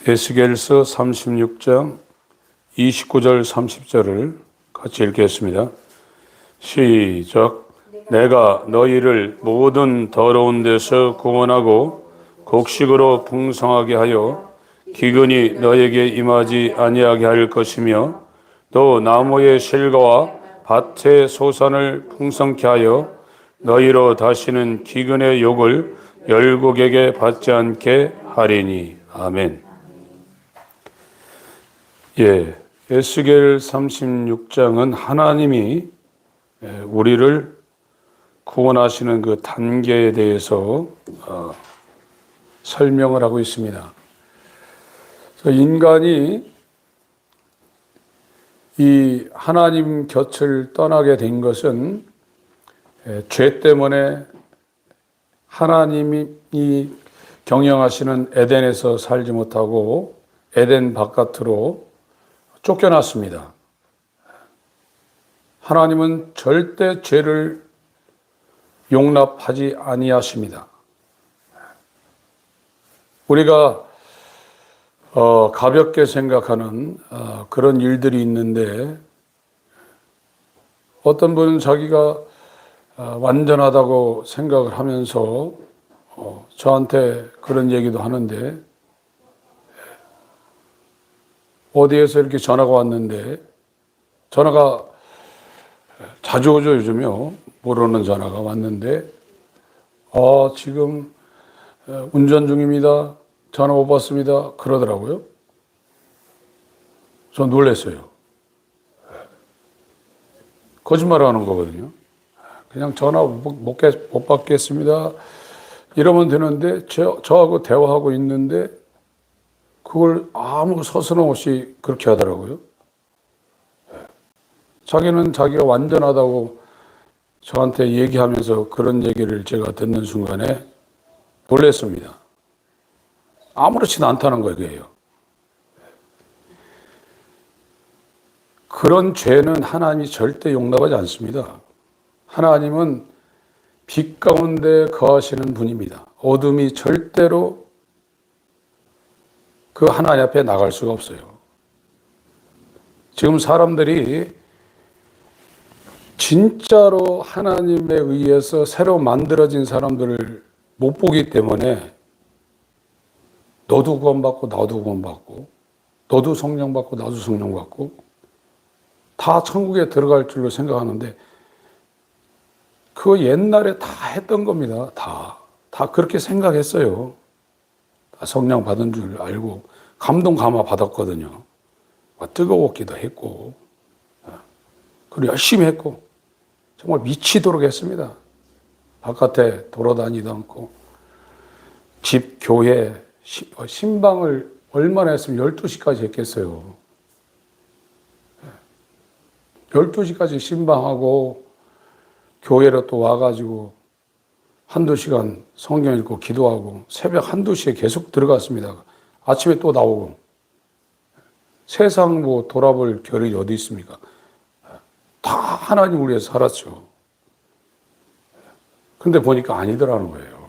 에스겔서 36장 29절 30절을 같이 읽겠습니다. 시작. 내가 너희를 모든 더러운 데서 구원하고 곡식으로 풍성하게 하여 기근이 너에게 임하지 아니하게 할 것이며 또 나무의 실과와 밭의 소산을 풍성케 하여 너희로 다시는 기근의 욕을 열국에게 받지 않게 하리니. 아멘. 에스겔 36장은 하나님이 우리를 구원하시는 그 단계에 대해서 설명을 하고 있습니다. 그래서 인간이 이 하나님 곁을 떠나게 된 것은 죄 때문에 하나님이 경영하시는 에덴에서 살지 못하고 에덴 바깥으로 쫓겨났습니다. 하나님은 절대 죄를 용납하지 아니하십니다. 우리가 가볍게 생각하는 그런 일들이 있는데, 어떤 분은 자기가 완전하다고 생각을 하면서 저한테 그런 얘기도 하는데, 어디에서 이렇게 전화가 왔는데, 전화가 자주 오죠, 요즘요. 모르는 전화가 왔는데, 지금 운전 중입니다. 전화 못 받습니다. 그러더라고요. 저 놀랐어요. 거짓말 하는 거거든요. 그냥 전화 못 받겠습니다. 이러면 되는데, 저하고 대화하고 있는데, 그걸 아무 서슴 없이 그렇게 하더라고요. 자기는 자기가 완전하다고 저한테 얘기하면서 그런 얘기를 제가 듣는 순간에 놀랐습니다. 아무렇지도 않다는 거예요. 그런 죄는 하나님이 절대 용납하지 않습니다. 하나님은 빛 가운데 거하시는 분입니다. 어둠이 절대로 그 하나님 앞에 나갈 수가 없어요. 지금 사람들이 진짜로 하나님에 의해서 새로 만들어진 사람들을 못 보기 때문에 너도 구원받고 나도 구원받고 너도 성령 받고 나도 성령 받고 다 천국에 들어갈 줄로 생각하는데, 그거 옛날에 다 했던 겁니다. 다 그렇게 생각했어요. 다 성령 받은 줄 알고 감동 감화 받았거든요. 뜨거웠기도 했고, 그리고 열심히 했고, 정말 미치도록 했습니다. 바깥에 돌아다니도 않고, 집, 교회, 신방을 얼마나 했으면 12시까지 했겠어요. 12시까지 신방하고, 교회로 또 와가지고, 한두 시간 성경 읽고 기도하고, 새벽 한두 시에 계속 들어갔습니다. 아침에 또 나오고. 세상 돌아볼 겨를이 어디 있습니까? 다 하나님을 위해서 살았죠. 근데 보니까 아니더라는 거예요.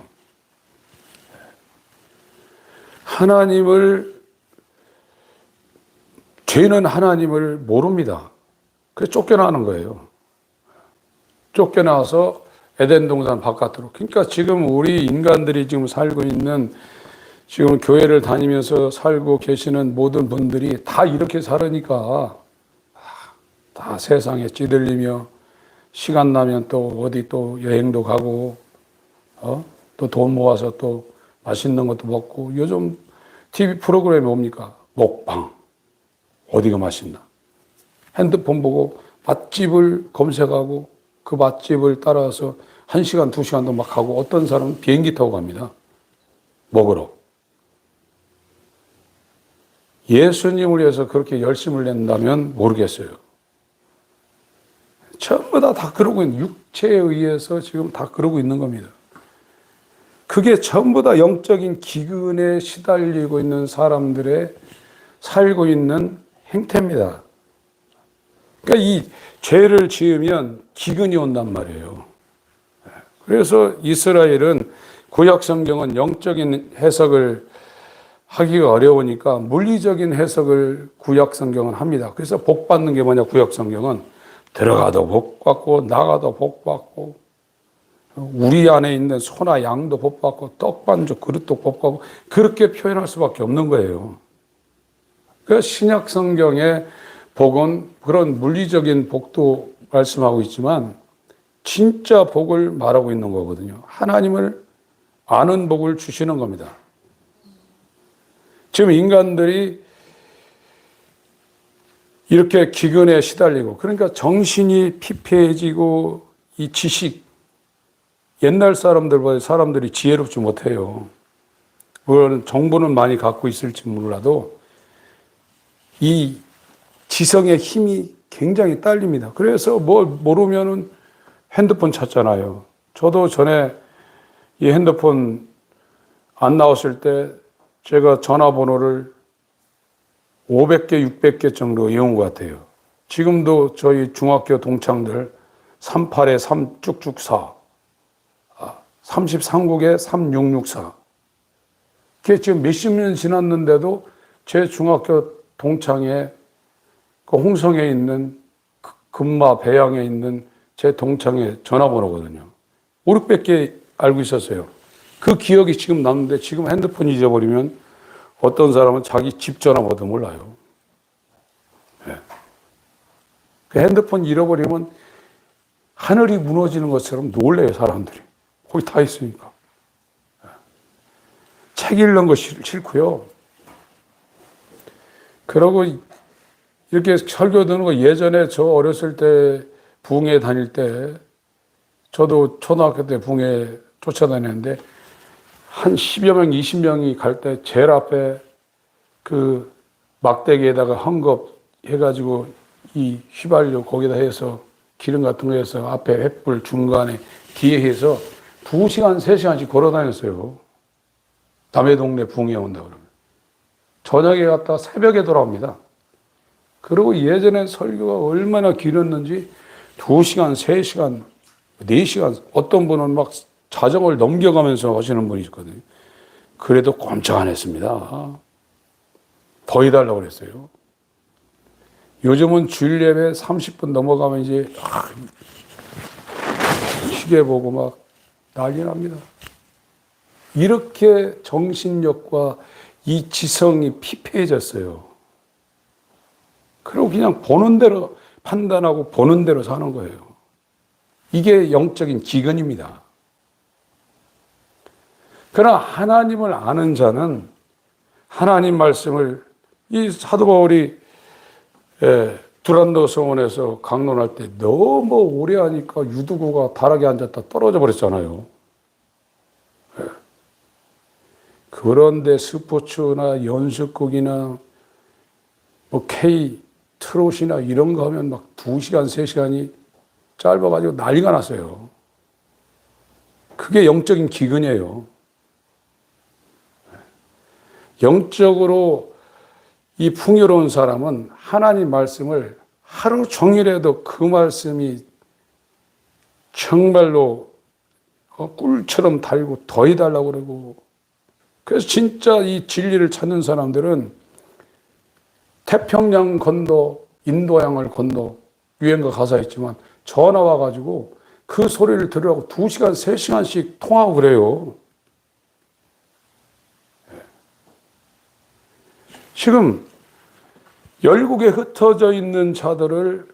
죄는 하나님을 모릅니다. 그래서 쫓겨나는 거예요. 쫓겨나서 에덴 동산 바깥으로. 그러니까 지금 우리 인간들이 지금 살고 있는, 지금 교회를 다니면서 살고 계시는 모든 분들이 다 이렇게 살으니까 다 세상에 찌들리며, 시간 나면 또 어디 또 여행도 가고, 또 돈 모아서 또 맛있는 것도 먹고. 요즘 TV 프로그램이 뭡니까? 먹방. 어디가 맛있나? 핸드폰 보고 맛집을 검색하고 그 맛집을 따라서 1시간, 2시간도 막 가고, 어떤 사람은 비행기 타고 갑니다. 먹으러. 예수님을 위해서 그렇게 열심을 낸다면 모르겠어요. 전부 다 그러고 있는, 육체에 의해서 지금 다 그러고 있는 겁니다. 그게 전부 다 영적인 기근에 시달리고 있는 사람들의 살고 있는 행태입니다. 그러니까 이 죄를 지으면 기근이 온단 말이에요. 그래서 이스라엘은 구약 성경은 영적인 해석을 하기가 어려우니까 물리적인 해석을 구약 성경은 합니다. 그래서 복 받는 게 뭐냐, 구약 성경은 들어가도 복 받고 나가도 복 받고 우리 안에 있는 소나 양도 복 받고 떡반죽 그릇도 복 받고 그렇게 표현할 수밖에 없는 거예요. 그 신약 성경의 복은 그런 물리적인 복도 말씀하고 있지만 진짜 복을 말하고 있는 거거든요. 하나님을 아는 복을 주시는 겁니다. 지금 인간들이 이렇게 기근에 시달리고 그러니까 정신이 피폐해지고 이 지식 옛날 사람들보다 사람들이 지혜롭지 못해요. 물론 정보는 많이 갖고 있을지 몰라도 이 지성의 힘이 굉장히 딸립니다. 그래서 뭘 모르면은 핸드폰 찾잖아요. 저도 전에 이 핸드폰 안 나왔을 때 제가 전화번호를 500개, 600개 정도 외운 것 같아요. 지금도 저희 중학교 동창들 38에 3 쭉쭉 4, 33국에 3664. 그게 지금 몇십 년 지났는데도 제 중학교 동창회 그 홍성에 있는 금마 배양에 있는 제 동창회 전화번호거든요. 5, 600개 알고 있었어요. 그 기억이 지금 남는데 지금 핸드폰 잊어버리면 어떤 사람은 자기 집 전화번호도 몰라요. 네. 그 핸드폰 잃어버리면 하늘이 무너지는 것처럼 놀래요, 사람들이. 거기 다 있으니까. 네. 책 읽는 거 싫고요. 그러고 이렇게 설교 듣는 거 예전에 저 어렸을 때 부흥회 다닐 때 저도 초등학교 때 부흥회 쫓아다녔는데 한 10여 명, 20명이 갈 때 제일 앞에 그 막대기에다가 헝겊 해가지고 이 휘발유 거기다 해서 기름 같은 거 해서 앞에 횃불 중간에 뒤에 해서 2시간, 3시간씩 걸어 다녔어요. 남의 동네 부흥회 온다 그러면. 저녁에 갔다가 새벽에 돌아옵니다. 그리고 예전에 설교가 얼마나 길었는지 2시간, 3시간, 4시간, 어떤 분은 막 자정을 넘겨가면서 하시는 분이 있거든요. 그래도 꼼짝 안 했습니다. 더 해달라고 그랬어요. 요즘은 주일 예배 30분 넘어가면 이제 시계 보고 막 난리 납니다. 이렇게 정신력과 이 지성이 피폐해졌어요. 그리고 그냥 보는 대로 판단하고 보는 대로 사는 거예요. 이게 영적인 기근입니다. 그러나 하나님을 아는 자는 하나님 말씀을 이 사도 바울이 두란노 성원에서 강론할 때 너무 오래 하니까 유두구가 다락에 앉았다 떨어져 버렸잖아요. 그런데 스포츠나 연습극이나 뭐 K 트롯이나 이런 거 하면 막 2시간, 3시간이 짧아가지고 난리가 났어요. 그게 영적인 기근이에요. 영적으로 이 풍요로운 사람은 하나님 말씀을 하루 종일해도 그 말씀이 정말로 꿀처럼 달고 더 해달라고 그러고, 그래서 진짜 이 진리를 찾는 사람들은 태평양 건너 인도양을 건너 유행가 가사 있지만 전화 와가지고 그 소리를 들으라고 2시간, 3시간씩 통하고 그래요. 지금 열국에 흩어져 있는 자들을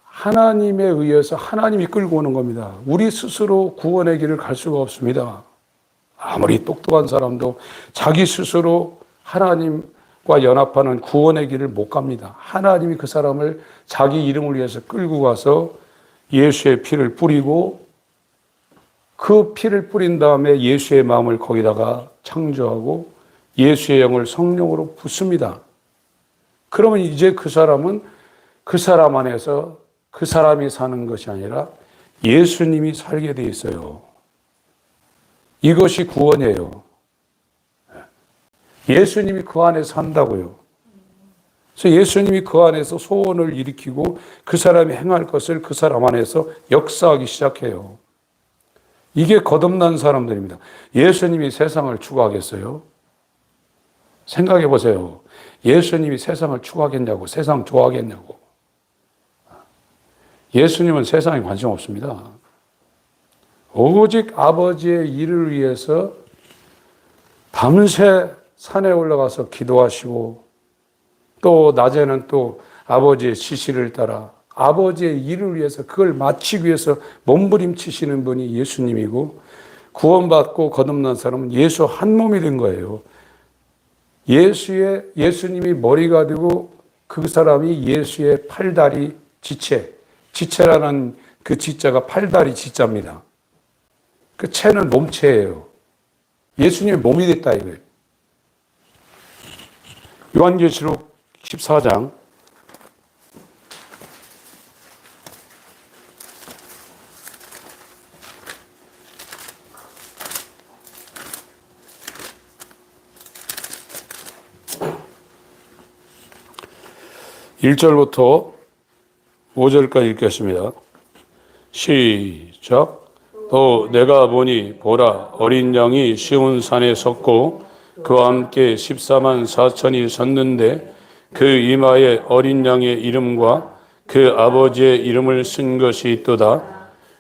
하나님에 의해서 하나님이 끌고 오는 겁니다. 우리 스스로 구원의 길을 갈 수가 없습니다. 아무리 똑똑한 사람도 자기 스스로 하나님과 연합하는 구원의 길을 못 갑니다. 하나님이 그 사람을 자기 이름을 위해서 끌고 가서 예수의 피를 뿌리고 그 피를 뿌린 다음에 예수의 마음을 거기다가 창조하고 예수의 영을 성령으로 붓습니다. 그러면 이제 그 사람은 그 사람 안에서 그 사람이 사는 것이 아니라 예수님이 살게 돼 있어요. 이것이 구원이에요. 예수님이 그 안에 산다고요. 그래서 예수님이 그 안에서 소원을 일으키고 그 사람이 행할 것을 그 사람 안에서 역사하기 시작해요. 이게 거듭난 사람들입니다. 예수님이 세상을 추구하겠어요? 생각해 보세요. 예수님이 세상을 추구하겠냐고, 세상 좋아하겠냐고. 예수님은 세상에 관심 없습니다. 오직 아버지의 일을 위해서 밤새 산에 올라가서 기도하시고 또 낮에는 또 아버지의 지시를 따라 아버지의 일을 위해서 그걸 마치기 위해서 몸부림치시는 분이 예수님이고 구원받고 거듭난 사람은 예수 한 몸이 된 거예요. 예수님이 머리가 되고 그 사람이 예수의 팔다리 지체라는 그 지자가 팔다리 지자입니다. 그 체는 몸체예요. 예수님의 몸이 됐다 이거예요. 요한계시록 14장 1절부터 5절까지 읽겠습니다. 시작. 또 내가 보니 보라 어린 양이 시온 산에 섰고 그와 함께 14만 4천이 섰는데 그 이마에 어린 양의 이름과 그 아버지의 이름을 쓴 것이 있도다.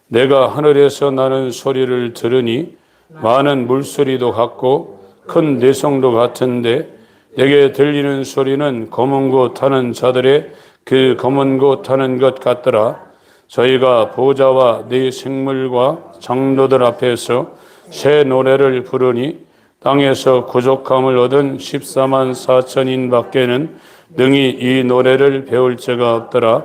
내가 하늘에서 나는 소리를 들으니 많은 물소리도 같고 큰 내성도 같은데 내게 들리는 소리는 검은 고 타는 자들의 그 검은 고 타는 것 같더라. 저희가 보좌와 네 생물과 장로들 앞에서 새 노래를 부르니 땅에서 구족함을 얻은 14만 4천인 밖에는 능히 이 노래를 배울 자가 없더라.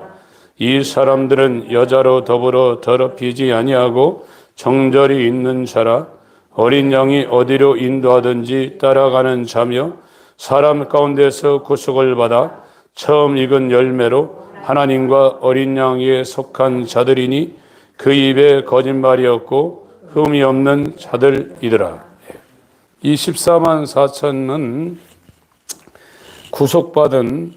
이 사람들은 여자로 더불어 더럽히지 아니하고 정절이 있는 자라. 어린 양이 어디로 인도하든지 따라가는 자며 사람 가운데서 구속을 받아 처음 익은 열매로 하나님과 어린 양에 속한 자들이니 그 입에 거짓말이 없고 흠이 없는 자들이더라. 이 14만 4천은 구속받은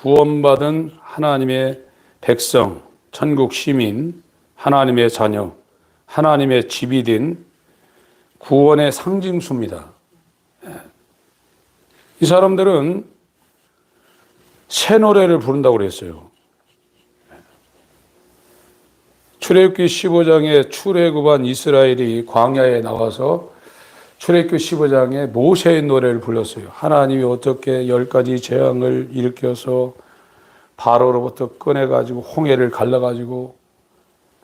구원받은 하나님의 백성, 천국 시민, 하나님의 자녀, 하나님의 집이 된 구원의 상징수입니다. 이 사람들은 새 노래를 부른다고 그랬어요. 출애굽기 15장에 출애굽한 이스라엘이 광야에 나와서 출애굽기 15장에 모세의 노래를 불렀어요. 하나님이 어떻게 10가지 재앙을 일으켜서 바로로부터 꺼내가지고 홍해를 갈라가지고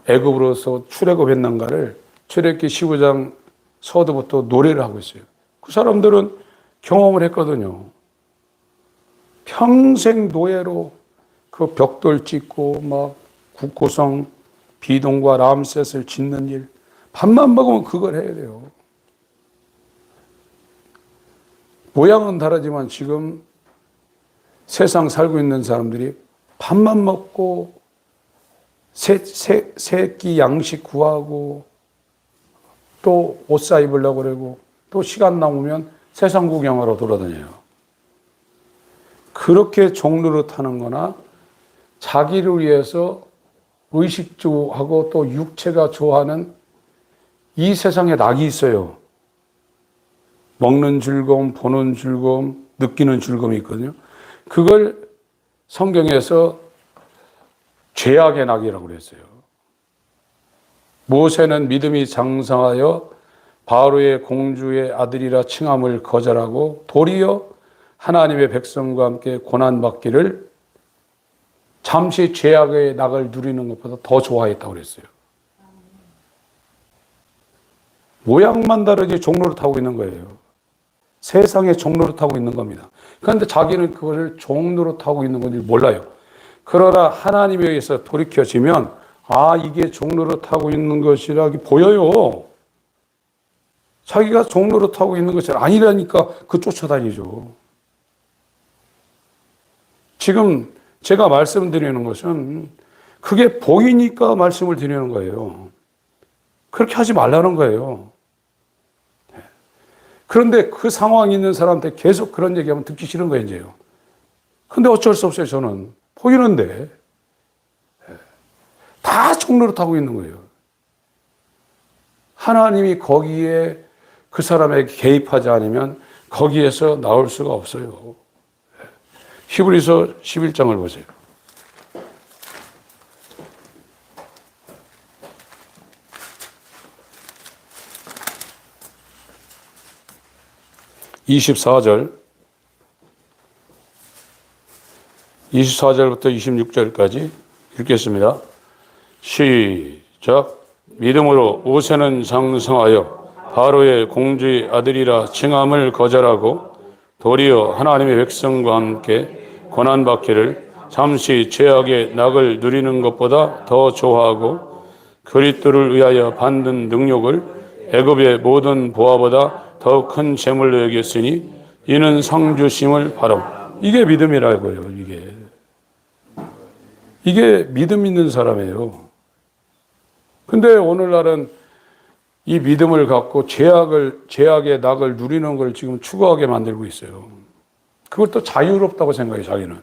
애굽으로서 출애굽했는가를 출애굽기 15장 서두부터 노래를 하고 있어요. 그 사람들은 경험을 했거든요. 평생 노예로 그 벽돌 짓고 막 국고성 비동과 람셋을 짓는 일, 밥만 먹으면 그걸 해야 돼요. 모양은 다르지만 지금 세상 살고 있는 사람들이 밥만 먹고 새끼 양식 구하고 또 옷 사 입으려고 그러고 또 시간 남으면 세상 구경하러 돌아다녀요. 그렇게 종노릇하는 거나 자기를 위해서 의식주하고 또 육체가 좋아하는 이 세상에 낙이 있어요. 먹는 즐거움, 보는 즐거움, 느끼는 즐거움이 있거든요. 그걸 성경에서 죄악의 낙이라고 그랬어요. 모세는 믿음이 장성하여 바로의 공주의 아들이라 칭함을 거절하고 도리어 하나님의 백성과 함께 고난받기를 잠시 죄악의 낙을 누리는 것보다 더 좋아했다고 그랬어요. 모양만 다르지 종로를 타고 있는 거예요. 세상에 종로를 타고 있는 겁니다. 그런데 자기는 그것을 종로로 타고 있는 건지 몰라요. 그러나 하나님에 의해서 돌이켜지면 아, 이게 종로를 타고 있는 것이라 보여요. 자기가 종로를 타고 있는 것이 아니라니까 그 쫓아다니죠. 지금 제가 말씀드리는 것은 그게 보이니까 말씀을 드리는 거예요. 그렇게 하지 말라는 거예요. 그런데 그 상황이 있는 사람한테 계속 그런 얘기하면 듣기 싫은 거예요, 이제요. 근데 어쩔 수 없어요, 저는. 보이는데. 다 종로를 타고 있는 거예요. 하나님이 거기에 그 사람에게 개입하지 않으면 거기에서 나올 수가 없어요. 히브리서 11장을 보세요. (24절) 24절부터 26절까지 읽겠습니다. 시작. 믿음으로 모세는 장성하여 바로의 공주의 아들이라 칭함을 거절하고 도리어 하나님의 백성과 함께 고난받기를 잠시 죄악의 낙을 누리는 것보다 더 좋아하고 그리스도를 위하여 받는 능력을 애굽의 모든 보화보다 더 큰 재물로 여겼으니 이는 상 주심을 바라. 이게 믿음이라고요. 이게 믿음 있는 사람이에요. 근데 오늘날은 이 믿음을 갖고 죄악의 낙을 누리는 걸 지금 추구하게 만들고 있어요. 그걸 또 자유롭다고 생각해요, 자기는.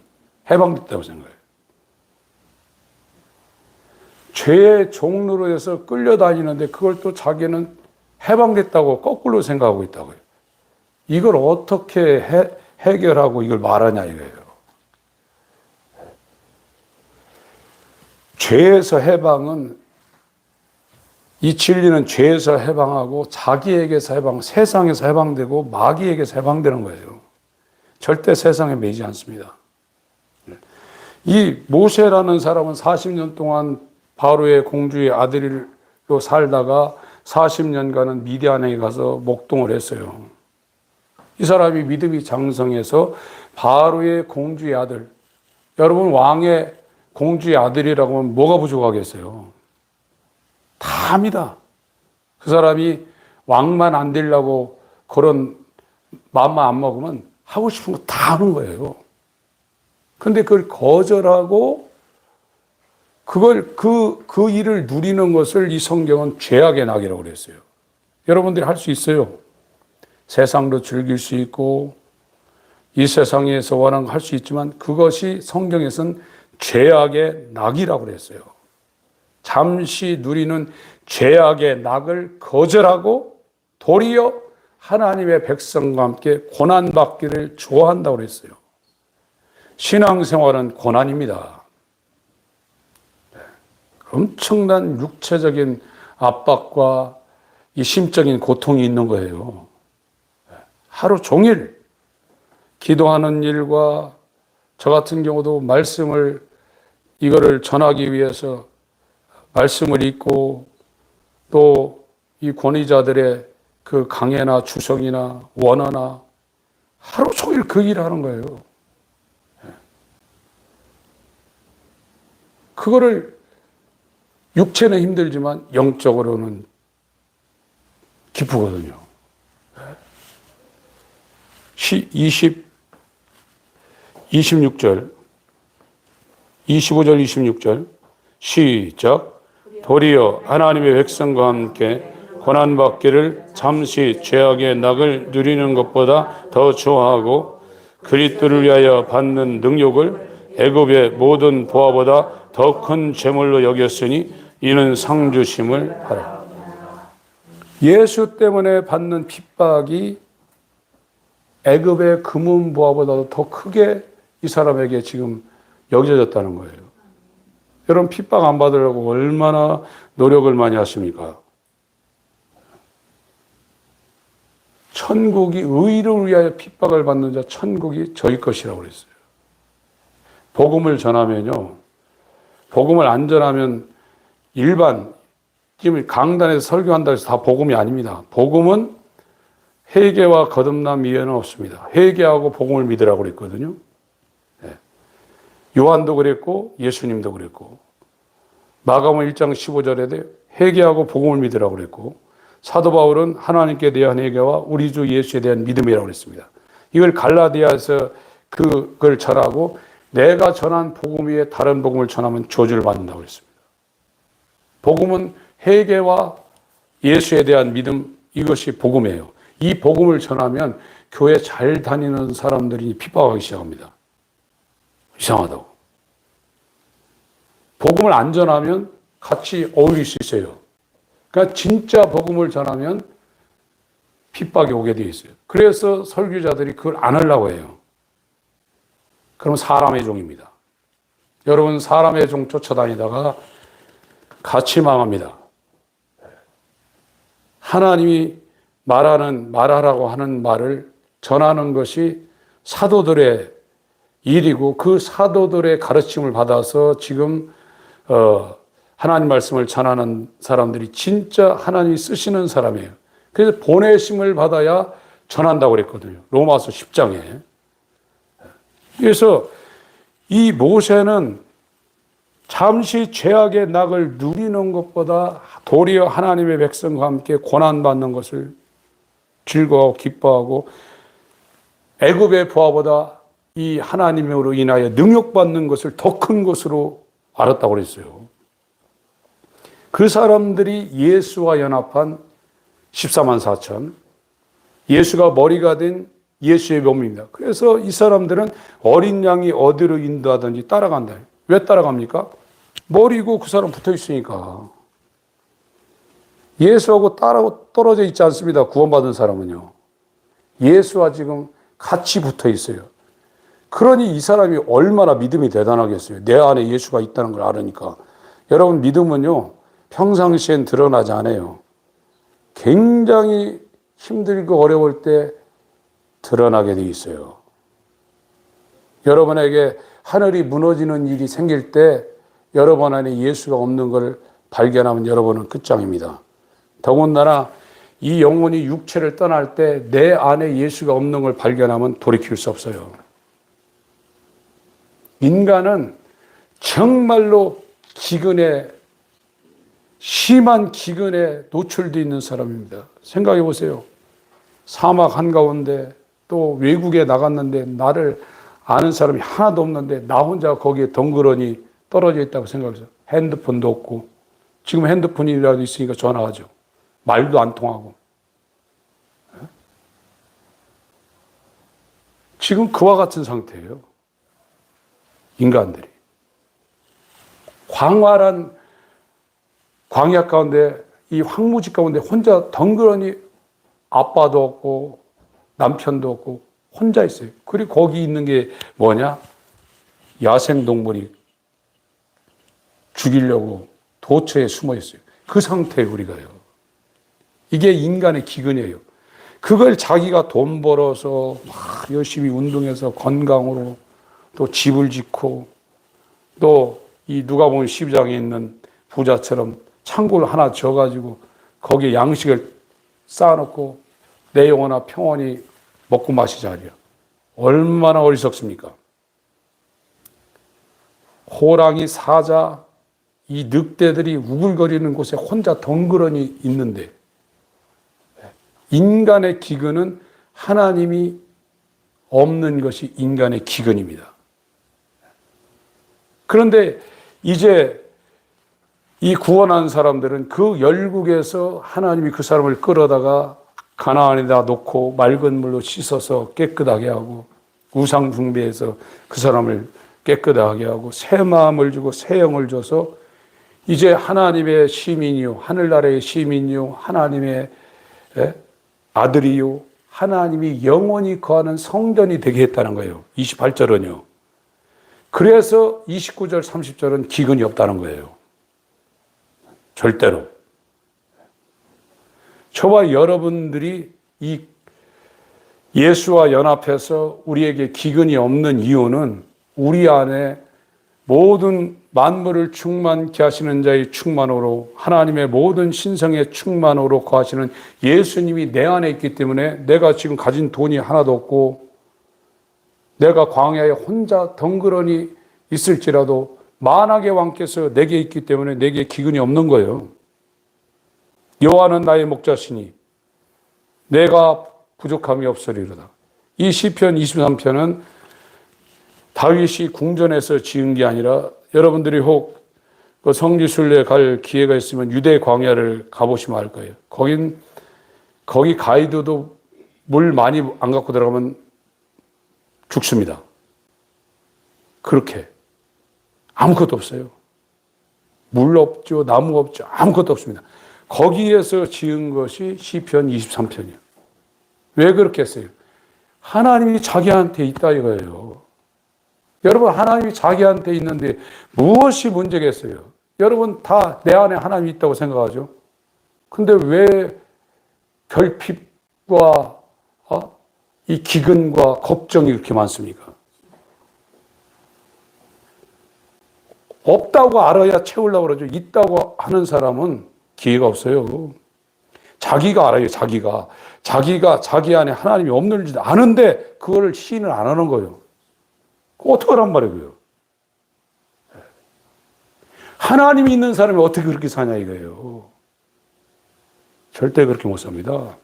해방됐다고 생각해요. 죄의 종로로 해서 끌려다니는데 그걸 또 자기는 해방됐다고 거꾸로 생각하고 있다고요. 이걸 어떻게 해결하고 이걸 말하냐 이거예요. 죄에서 해방은, 이 진리는 죄에서 해방하고 자기에게서 해방, 세상에서 해방되고 마귀에게서 해방되는 거예요. 절대 세상에 매이지 않습니다. 이 모세라는 사람은 40년 동안 바로의 공주의 아들로 살다가 40년간은 미디안에 가서 목동을 했어요. 이 사람이 믿음이 장성해서 바로의 공주의 아들, 여러분 왕의 공주의 아들이라고 하면 뭐가 부족하겠어요? 다 합니다. 그 사람이 왕만 안 되려고 그런 마음만 안 먹으면 하고 싶은 거 다 하는 거예요. 근데 그걸 거절하고 그 일을 누리는 것을 이 성경은 죄악의 낙이라고 그랬어요. 여러분들이 할 수 있어요. 세상도 즐길 수 있고 이 세상에서 원하는 거 할 수 있지만 그것이 성경에서는 죄악의 낙이라고 그랬어요. 잠시 누리는 죄악의 낙을 거절하고 도리어 하나님의 백성과 함께 고난받기를 좋아한다고 그랬어요. 신앙생활은 고난입니다. 엄청난 육체적인 압박과 이 심적인 고통이 있는 거예요. 하루 종일 기도하는 일과 저 같은 경우도 말씀을 이거를 전하기 위해서 말씀을 읽고 또 이 권위자들의 그 강해나 주성이나 원어나 하루 종일 그 일을 하는 거예요. 그거를 육체는 힘들지만 영적으로는 기쁘거든요. 26절, 25절, 26절 시작. 도리어 하나님의 백성과 함께 고난받기를 잠시 죄악의 낙을 누리는 것보다 더 좋아하고 그리스도를 위하여 받는 능력을 애굽의 모든 보화보다 더 큰 재물로 여겼으니 이는 상 주심을 바라. 예수 때문에 받는 핍박이 애굽의 금은 보화보다도 더 크게 이 사람에게 지금 여겨졌다는 거예요. 여러분 핍박 안 받으려고 얼마나 노력을 많이 하십니까? 천국이 의를 위하여 핍박을 받는 자 천국이 저희 것이라고 그랬어요. 복음을 전하면요. 복음을 안 전하면 일반 지금 강단에서 설교한다 해서 다 복음이 아닙니다. 복음은 회개와 거듭남 이외에는 없습니다. 회개하고 복음을 믿으라고 그랬거든요. 요한도 그랬고 예수님도 그랬고 마가복음 1장 15절에 회개하고 복음을 믿으라고 그랬고 사도 바울은 하나님께 대한 회개와 우리 주 예수에 대한 믿음이라고 그랬습니다. 이걸 갈라디아에서 그걸 전하고 내가 전한 복음 위에 다른 복음을 전하면 저주를 받는다고 그랬습니다. 복음은 회개와 예수에 대한 믿음, 이것이 복음이에요. 이 복음을 전하면 교회 잘 다니는 사람들이 핍박하기 시작합니다. 이상하다고. 복음을 안 전하면 같이 어울릴 수 있어요. 그러니까 진짜 복음을 전하면 핍박이 오게 돼 있어요. 그래서 설교자들이 그걸 안 하려고 해요. 그럼 사람의 종입니다. 여러분, 사람의 종 쫓아다니다가 같이 망합니다. 하나님이 말하라고 하는 말을 전하는 것이 사도들의 일이고, 그 사도들의 가르침을 받아서 지금 하나님 말씀을 전하는 사람들이 진짜 하나님이 쓰시는 사람이에요. 그래서 보내심을 받아야 전한다고 그랬거든요. 로마서 10장에. 그래서 이 모세는 잠시 죄악의 낙을 누리는 것보다 도리어 하나님의 백성과 함께 고난받는 것을 즐거워 기뻐하고, 애굽의 부하보다 이 하나님으로 인하여 능욕받는 것을 더 큰 것으로 알았다고 그랬어요. 그 사람들이 예수와 연합한 14만 4천, 예수가 머리가 된 예수의 몸입니다. 그래서 이 사람들은 어린 양이 어디로 인도하든지 따라간다. 왜 따라갑니까? 머리고 그 사람 붙어 있으니까. 예수하고 떨어져 있지 않습니다. 구원받은 사람은요. 예수와 지금 같이 붙어 있어요. 그러니 이 사람이 얼마나 믿음이 대단하겠어요. 내 안에 예수가 있다는 걸 알으니까. 여러분, 믿음은요, 평상시엔 드러나지 않아요. 굉장히 힘들고 어려울 때 드러나게 돼 있어요. 여러분에게 하늘이 무너지는 일이 생길 때 여러분 안에 예수가 없는 걸 발견하면 여러분은 끝장입니다. 더군다나 이 영혼이 육체를 떠날 때 내 안에 예수가 없는 걸 발견하면 돌이킬 수 없어요. 인간은 정말로 심한 기근에 노출되어 있는 사람입니다. 생각해 보세요. 사막 한가운데 또 외국에 나갔는데 나를 아는 사람이 하나도 없는데 나 혼자 거기에 덩그러니 떨어져 있다고 생각해서 핸드폰도 없고, 지금 핸드폰이라도 있으니까 전화하죠. 말도 안 통하고. 지금 그와 같은 상태예요. 인간들이. 광활한 광야 가운데, 이 황무지 가운데 혼자 덩그러니 아빠도 없고 남편도 없고 혼자 있어요. 그리고 거기 있는 게 뭐냐? 야생동물이 죽이려고 도처에 숨어 있어요. 그 상태에 우리가요. 이게 인간의 기근이에요. 그걸 자기가 돈 벌어서 막 열심히 운동해서 건강으로 또 집을 짓고, 또 이 누가복음 12장에 있는 부자처럼 창고를 하나 져가지고 거기에 양식을 쌓아놓고 내 영혼아 평온히 먹고 마시자리요. 얼마나 어리석습니까? 호랑이, 사자, 이 늑대들이 우글거리는 곳에 혼자 덩그러니 있는데, 인간의 기근은 하나님이 없는 것이 인간의 기근입니다. 그런데 이제 이 구원한 사람들은 그 열국에서 하나님이 그 사람을 끌어다가 가나안에다 놓고 맑은 물로 씻어서 깨끗하게 하고, 우상 숭배해서 그 사람을 깨끗하게 하고 새 마음을 주고 새 영을 줘서 이제 하나님의 시민이요, 하늘나라의 시민이요, 하나님의 아들이요, 하나님이 영원히 거하는 성전이 되게 했다는 거예요. 28절은요. 그래서 29절, 30절은 기근이 없다는 거예요. 절대로. 저와 여러분들이 이 예수와 연합해서 우리에게 기근이 없는 이유는 우리 안에 모든 만물을 충만케 하시는 자의 충만으로, 하나님의 모든 신성의 충만으로 거하시는 예수님이 내 안에 있기 때문에 내가 지금 가진 돈이 하나도 없고 내가 광야에 혼자 덩그러니 있을지라도 만악의 왕께서 내게 있기 때문에 내게 기근이 없는 거예요. 여호와는 나의 목자시니 내가 부족함이 없으리로다. 이 시편 23편은 다윗이 궁전에서 지은 게 아니라, 여러분들이 혹 그 성지순례 갈 기회가 있으면 유대 광야를 가보시면 알 거예요. 거기 가이드도 물 많이 안 갖고 들어가면 죽습니다. 그렇게 아무것도 없어요. 물 없죠, 나무 없죠, 아무것도 없습니다. 거기에서 지은 것이 시편 23편이에요. 왜 그렇게 했어요? 하나님이 자기한테 있다 이거예요. 여러분, 하나님이 자기한테 있는데 무엇이 문제겠어요? 여러분 다 내 안에 하나님이 있다고 생각하죠? 근데 왜 결핍과 이 기근과 걱정이 그렇게 많습니까? 없다고 알아야 채우려고 그러죠. 있다고 하는 사람은 기회가 없어요. 자기가 알아요, 자기가. 자기가 자기 안에 하나님이 없는 줄 아는데 그걸 시인을 안 하는 거예요. 어떡하란 말이에요. 하나님이 있는 사람이 어떻게 그렇게 사냐 이거예요. 절대 그렇게 못 삽니다.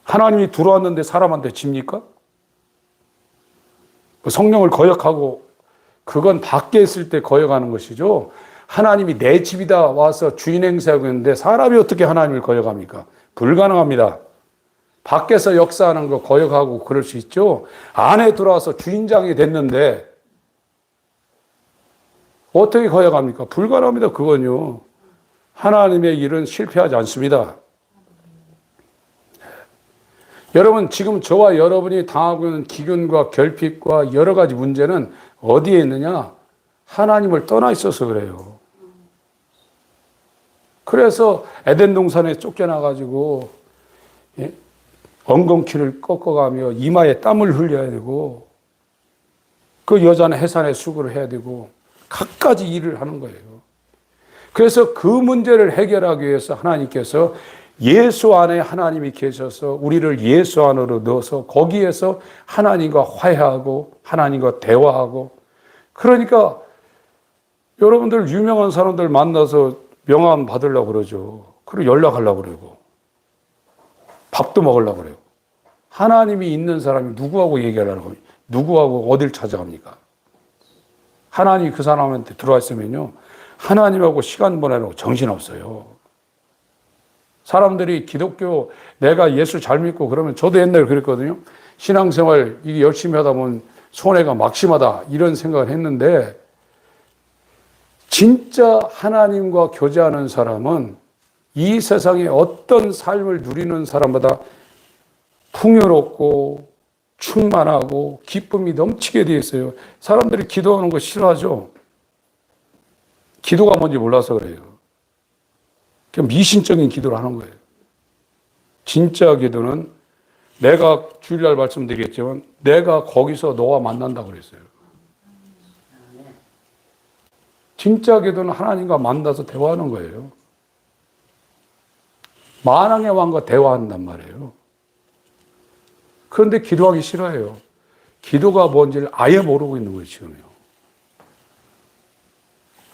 하나님이 들어왔는데 사람한테 집니까? 성령을 거역하고 그건 밖에 있을 때 거역하는 것이죠. 하나님이 내 집이다 와서 주인 행세하고 있는데 사람이 어떻게 하나님을 거역합니까? 불가능합니다. 밖에서 역사하는 거 거역하고 그럴 수 있죠. 안에 들어와서 주인장이 됐는데 어떻게 거역합니까? 불가능합니다. 그건요. 하나님의 일은 실패하지 않습니다. 여러분, 지금 저와 여러분이 당하고 있는 기근과 결핍과 여러 가지 문제는 어디에 있느냐? 하나님을 떠나 있어서 그래요. 그래서 에덴 동산에 쫓겨나가지고 엉겅퀴를 꺾어가며 이마에 땀을 흘려야 되고 그 여자는 해산에 수고를 해야 되고 갖가지 일을 하는 거예요. 그래서 그 문제를 해결하기 위해서 하나님께서 예수 안에 하나님이 계셔서 우리를 예수 안으로 넣어서 거기에서 하나님과 화해하고 하나님과 대화하고 그러니까 여러분들 유명한 사람들 만나서 명함 받으려고 그러죠. 그리고 연락하려고 그러고 밥도 먹으려고 그래요. 하나님이 있는 사람이 누구하고 얘기하려고 합니까? 누구하고 어딜 찾아갑니까? 하나님이 그 사람한테 들어와 있으면요. 하나님하고 시간 보내려고 정신없어요. 사람들이 기독교 내가 예수 잘 믿고 그러면 저도 옛날에 그랬거든요. 신앙생활 이게 열심히 하다 보면 손해가 막심하다 이런 생각을 했는데 진짜 하나님과 교제하는 사람은 이 세상에 어떤 삶을 누리는 사람보다 풍요롭고 충만하고 기쁨이 넘치게 되어 있어요. 사람들이 기도하는 거 싫어하죠. 기도가 뭔지 몰라서 그래요. 그냥 미신적인 기도를 하는 거예요. 진짜 기도는 내가 주일날 말씀드리겠지만 내가 거기서 너와 만난다고 그랬어요. 진짜 기도는 하나님과 만나서 대화하는 거예요. 만왕의 왕과 대화한단 말이에요. 그런데 기도하기 싫어해요. 기도가 뭔지를 아예 모르고 있는 거예요, 지금요.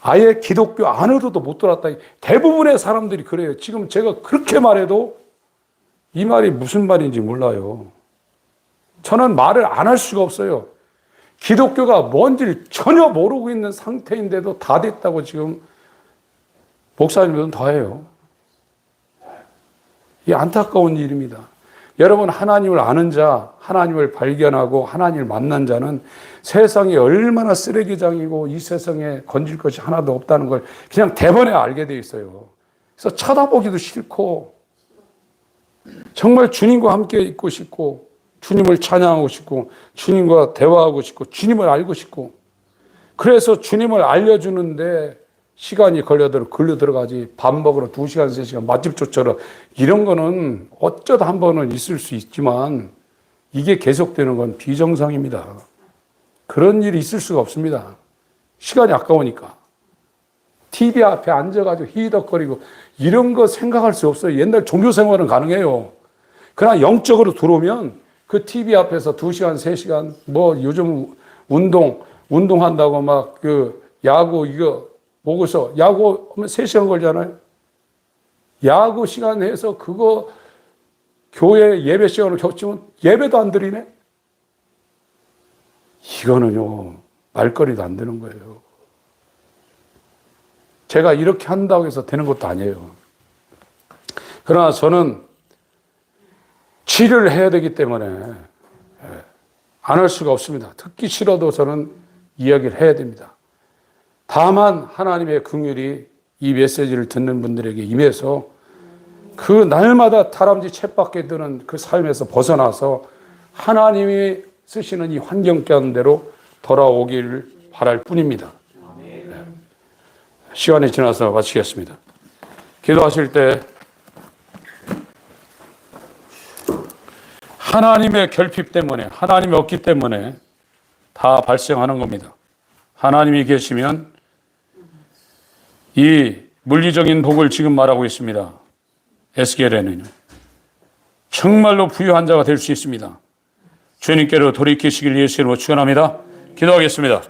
아예 기독교 안으로도 못 들어왔다. 대부분의 사람들이 그래요. 지금 제가 그렇게 말해도 이 말이 무슨 말인지 몰라요. 저는 말을 안 할 수가 없어요. 기독교가 뭔지를 전혀 모르고 있는 상태인데도 다 됐다고 지금 목사님들은 다 해요. 이 안타까운 일입니다. 여러분, 하나님을 아는 자, 하나님을 발견하고 하나님을 만난 자는 세상이 얼마나 쓰레기장이고 이 세상에 건질 것이 하나도 없다는 걸 그냥 대번에 알게 돼 있어요. 그래서 쳐다보기도 싫고 정말 주님과 함께 있고 싶고 주님을 찬양하고 싶고 주님과 대화하고 싶고 주님을 알고 싶고 그래서 주님을 알려주는데 시간이 걸려 들어가지 밥 먹으러 2시간, 3시간 맛집 쫓아라 이런 거는 어쩌다 한 번은 있을 수 있지만 이게 계속되는 건 비정상입니다. 그런 일이 있을 수가 없습니다. 시간이 아까우니까. TV 앞에 앉아가지고 히덕거리고 이런 거 생각할 수 없어요. 옛날 종교 생활은 가능해요. 그러나 영적으로 들어오면 그 TV 앞에서 2시간, 3시간 뭐 요즘 운동한다고 막 그 야구 이거 보고서 야구 하면 3시간 걸잖아요. 야구 시간 해서 그거 교회 예배 시간을 겹치면 예배도 안 드리네? 이거는요, 말거리도 안 되는 거예요. 제가 이렇게 한다고 해서 되는 것도 아니에요. 그러나 저는 치료를 해야 되기 때문에 안 할 수가 없습니다. 듣기 싫어도 저는 이야기를 해야 됩니다. 다만 하나님의 긍휼이 이 메시지를 듣는 분들에게 임해서 그 날마다 다람쥐 쳇바퀴 드는 그 삶에서 벗어나서 하나님이 쓰시는 이 환경 가운데로 돌아오기를 바랄 뿐입니다. 네. 시간이 지나서 마치겠습니다. 기도하실 때 하나님의 결핍 때문에, 하나님이 없기 때문에 다 발생하는 겁니다. 하나님이 계시면 이 물리적인 복을 지금 말하고 있습니다. 에스겔에는 정말로 부유한 자가 될 수 있습니다. 주님께로 돌이키시길 예수로 축원합니다. 기도하겠습니다.